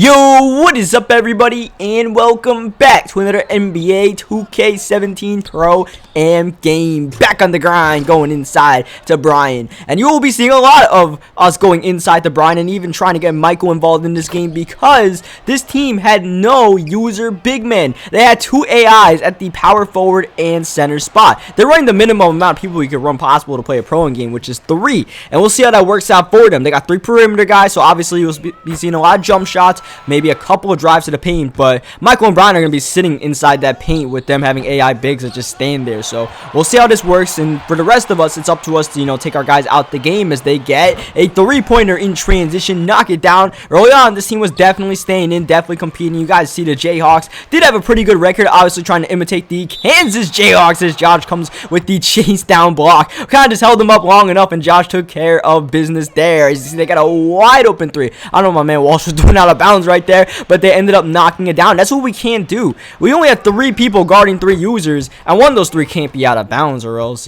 Yo, what is up everybody, and welcome back to another NBA 2K17 Pro Am game. Back on the grind, going inside to Brian. And you will be seeing a lot of us going inside to Brian and even trying to get Michael involved in this game because this team had no user big men. They had two AIs at the power forward and center spot. They're running the minimum amount of people you could run possible to play a pro game, which is 3. And we'll see how that works out for them. They got 3 perimeter guys, so obviously you'll be seeing a lot of jump shots, maybe a couple of drives to the paint, but Michael and Brian are going to be sitting inside that paint with them having AI bigs that just stand there. So we'll see how this works, and for the rest of us, it's up to us to, take our guys out the game as they get a 3-pointer in transition, knock it down. Early on, this team was definitely staying in, definitely competing. You guys see the Jayhawks did have a pretty good record, obviously trying to imitate the Kansas Jayhawks as Josh comes with the chase down block. Kind of just held them up long enough, and Josh took care of business there. As you see, they got a wide open 3. I don't know, my man Walsh was doing out of bounds right there, but they ended up knocking it down. That's what we can't do. We only have 3 people guarding 3 users, and one of those 3 can't be out of bounds, or else,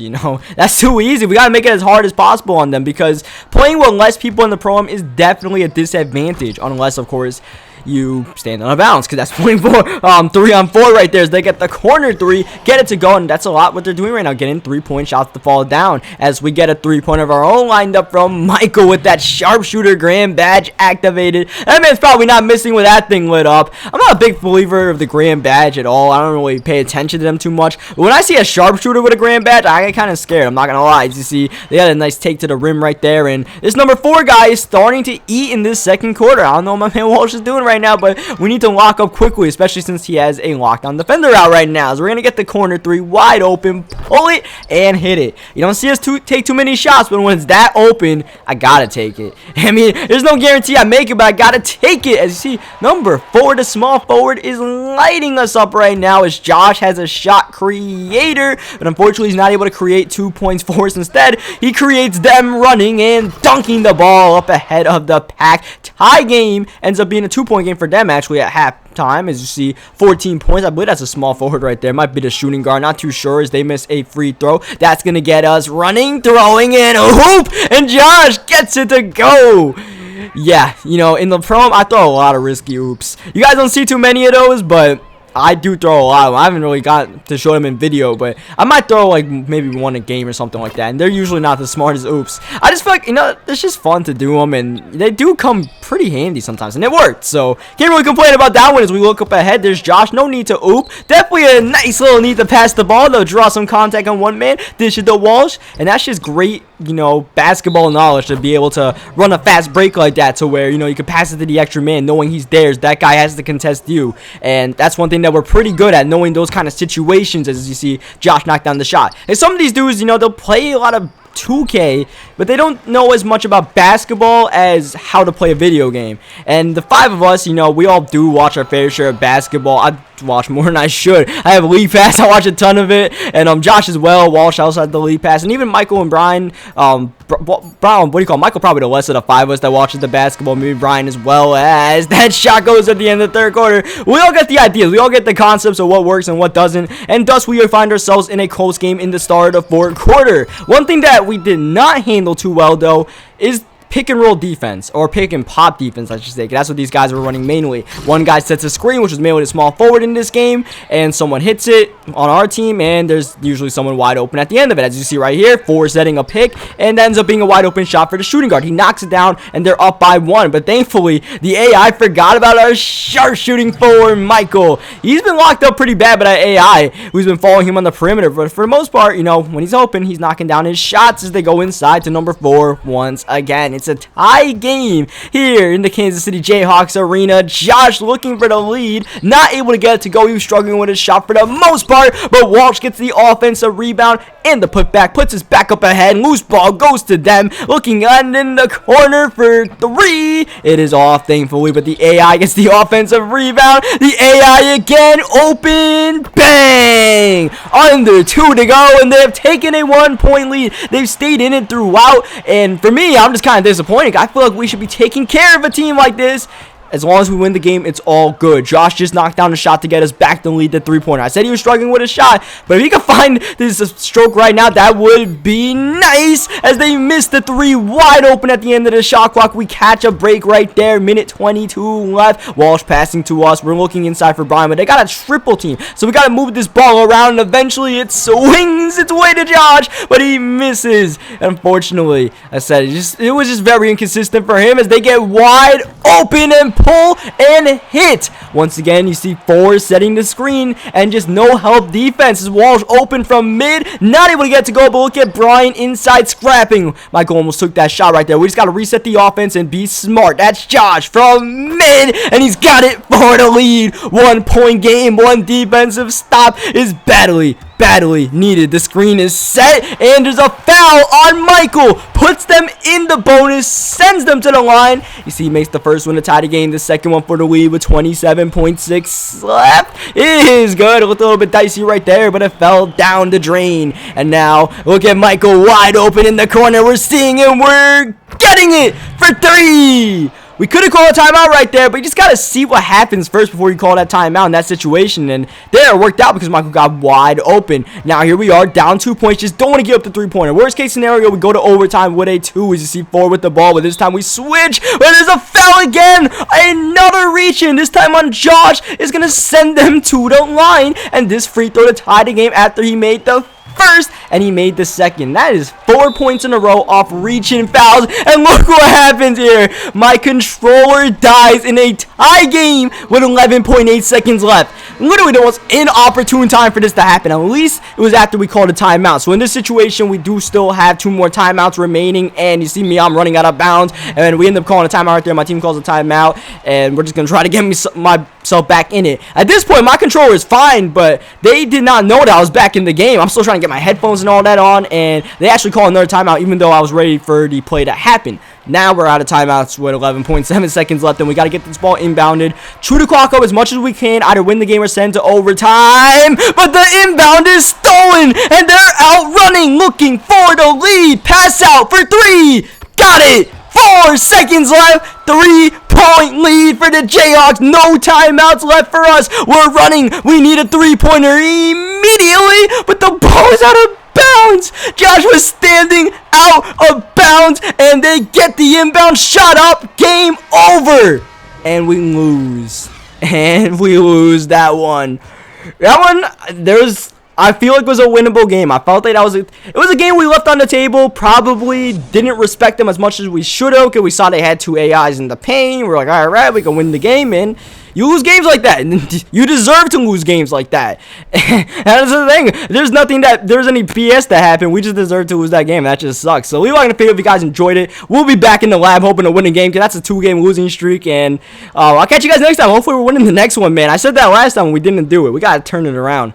that's too easy. We got to make it as hard as possible on them, because playing with less people in the pro-am is definitely a disadvantage, unless, of course, you stand on a bounce, because that's playing for 3-on-4 right there as they get the corner 3, get it to go, and that's a lot what they're doing right now, getting 3-point shots to fall down as we get a 3-pointer of our own lined up from Michael with that sharpshooter grand badge activated. That man's probably not missing with that thing lit up. I'm not a big believer of the grand badge at all. I don't really pay attention to them too much, but when I see a sharpshooter with a grand badge, I get kind of scared. I'm not gonna lie. As you see, they had a nice take to the rim right there, and this number 4 guy is starting to eat in this second quarter. I don't know what my man Walsh is doing right now, but we need to lock up quickly, especially since he has a lockdown defender out right now. So we're gonna get the corner 3 wide open, pull it and hit it. You don't see us take too many shots, but when it's that open, I gotta take it. I mean, there's no guarantee I make it, but I gotta take it. As you see, number 4, the small forward, is lighting us up right now as Josh has a shot creator, but unfortunately he's not able to create 2 points for us. Instead, he creates them running and dunking the ball up ahead of the pack. Tie game ends up being a 2-point game for them actually at halftime. As you see, 14 points. I believe that's a small forward right there. Might be the shooting guard. Not too sure as they miss a free throw. That's going to get us running, throwing in a hoop, and Josh gets it to go. Yeah, in the pro, I throw a lot of risky oops. You guys don't see too many of those, but I do throw a lot of them. I haven't really got to show them in video, but I might throw like maybe one a game or something like that, and they're usually not the smartest oops. I just feel like, it's just fun to do them, and they do come pretty handy sometimes, and it worked, so can't really complain about that one. As we look up ahead, there's Josh. No need to oop. Definitely a nice little need to pass the ball. They'll draw some contact on one man, dish it to Walsh, and that's just great, basketball knowledge to be able to run a fast break like that to where, you can pass it to the extra man knowing he's there. That guy has to contest you, and that's one thing that we're pretty good at, knowing those kind of situations. As you see, Josh knocked down the shot. And some of these dudes, they'll play a lot of 2K, but they don't know as much about basketball as how to play a video game. And the 5 of us, we all do watch our fair share of basketball. I watch more than I should. I have League Pass. I watch a ton of it, and Josh as well. Walsh also had the League Pass, and even Michael and Brian. Brian, what do you call Michael? Probably the less of the 5 of us that watches the basketball. Maybe Brian as well. As that shot goes at the end of the 3rd quarter. We all get the ideas. We all get the concepts of what works and what doesn't, and thus we find ourselves in a close game in the start of the 4th quarter. One thing that we did not handle too well though is pick and roll defense, or pick and pop defense, I should say. That's what these guys were running mainly. One guy sets a screen, which was mainly a small forward in this game, and someone hits it on our team, and there's usually someone wide open at the end of it. As you see right here, 4 setting a pick, and that ends up being a wide open shot for the shooting guard. He knocks it down, and they're up by 1, but thankfully, the AI forgot about our sharp shooting forward, Michael. He's been locked up pretty bad by that AI, who's been following him on the perimeter, but for the most part, when he's open, he's knocking down his shots as they go inside to number 4 once again. It's a tie game here in the Kansas City Jayhawks arena. Josh looking for the lead, not able to get it to go. He was struggling with his shot for the most part, but Walsh gets the offensive rebound and the putback, puts us back up ahead. Loose ball goes to them, looking in the corner for 3. It is off, thankfully, but the AI gets the offensive rebound. The AI again, open, bang! Under 2 to go, and they have taken a 1-point lead. They've stayed in it throughout, and for me, I'm just kind of disappointed. I feel like we should be taking care of a team like this As long as we win the game, it's all good. Josh just knocked down a shot to get us back to lead the three-pointer. I said he was struggling with a shot, but if he could find this stroke right now, that would be nice, as they missed the three wide open at the end of the shot clock. We catch a break right there. Minute 22 left. Walsh passing to us. We're looking inside for Brian, but they got a triple team, so we got to move this ball around, and eventually it swings its way to Josh, but he misses. Unfortunately, I said it was just very inconsistent for him, as they get wide open and pull and hit. Once again, you see Forrest setting the screen, and just no help defense. As Walsh open from mid, not able to get to go, but look at Brian inside scrapping. Michael almost took that shot right there. We just got to reset the offense and be smart. That's Josh from mid, and he's got it for the lead. 1 point game. One defensive stop is badly needed. The screen is set, and there's a foul on Michael. Puts them in the bonus, sends them to the line. You see, he makes the first one to tie the game, the second one for the lead with 27.6 left. It is good. It looked a little bit dicey right there, but it fell down the drain. And now, look at Michael wide open in the corner. We're seeing him. We're getting it for three. We could have called a timeout right there, but you just got to see what happens first before you call that timeout in that situation. And there, it worked out because Michael got wide open. Now, here we are, down 2 points. Just don't want to give up the three-pointer. Worst case scenario, we go to overtime with a 2, as you see Ford with the ball. But this time we switch. But there's a foul again. Another reach-in. This time on Josh is going to send them to the line. And this free throw to tie the game after he made the first and he made the second. That is 4 points in a row off reaching fouls, and look what happens here. My controller dies in a tie game with 11.8 seconds left. Literally the most inopportune time for this to happen. At least it was after we called a timeout. So in this situation, we do still have 2 more timeouts remaining, and you see me, I'm running out of bounds, and we end up calling a timeout right there. My team calls a timeout, and we're just gonna try to get myself back in it. At this point, my controller is fine, but they did not know that I was back in the game. I'm still trying to get my headphones and all that on, and they actually called another timeout even though I was ready for the play to happen. Now we're out of timeouts with 11.7 seconds left, and we got to get this ball inbounded. Chew the clock up as much as we can, either win the game or send to overtime. But the inbound is stolen, and they're out running, looking for the lead. Pass out for 3. Got it. 4 seconds left. 3-point lead for the Jayhawks. No timeouts left for us. We're running. We need a 3-pointer immediately, but the ball is out of bounds. Josh was standing out of bounds, and they get the inbound shot up. Game over. And we lose. And we lose that one. I feel like it was a winnable game. I felt like it was a game we left on the table. Probably didn't respect them as much as we should have, because we saw they had 2 AIs in the paint. We're like, all right, we can win the game, and you lose games like that. You deserve to lose games like that. And that's the thing. There's any BS that happened. We just deserve to lose that game. That just sucks. So leave a like and a video if you guys enjoyed it. We'll be back in the lab hoping to win a game, because that's a 2-game losing streak. And I'll catch you guys next time. Hopefully we're winning the next one, man. I said that last time we didn't do it. We got to turn it around.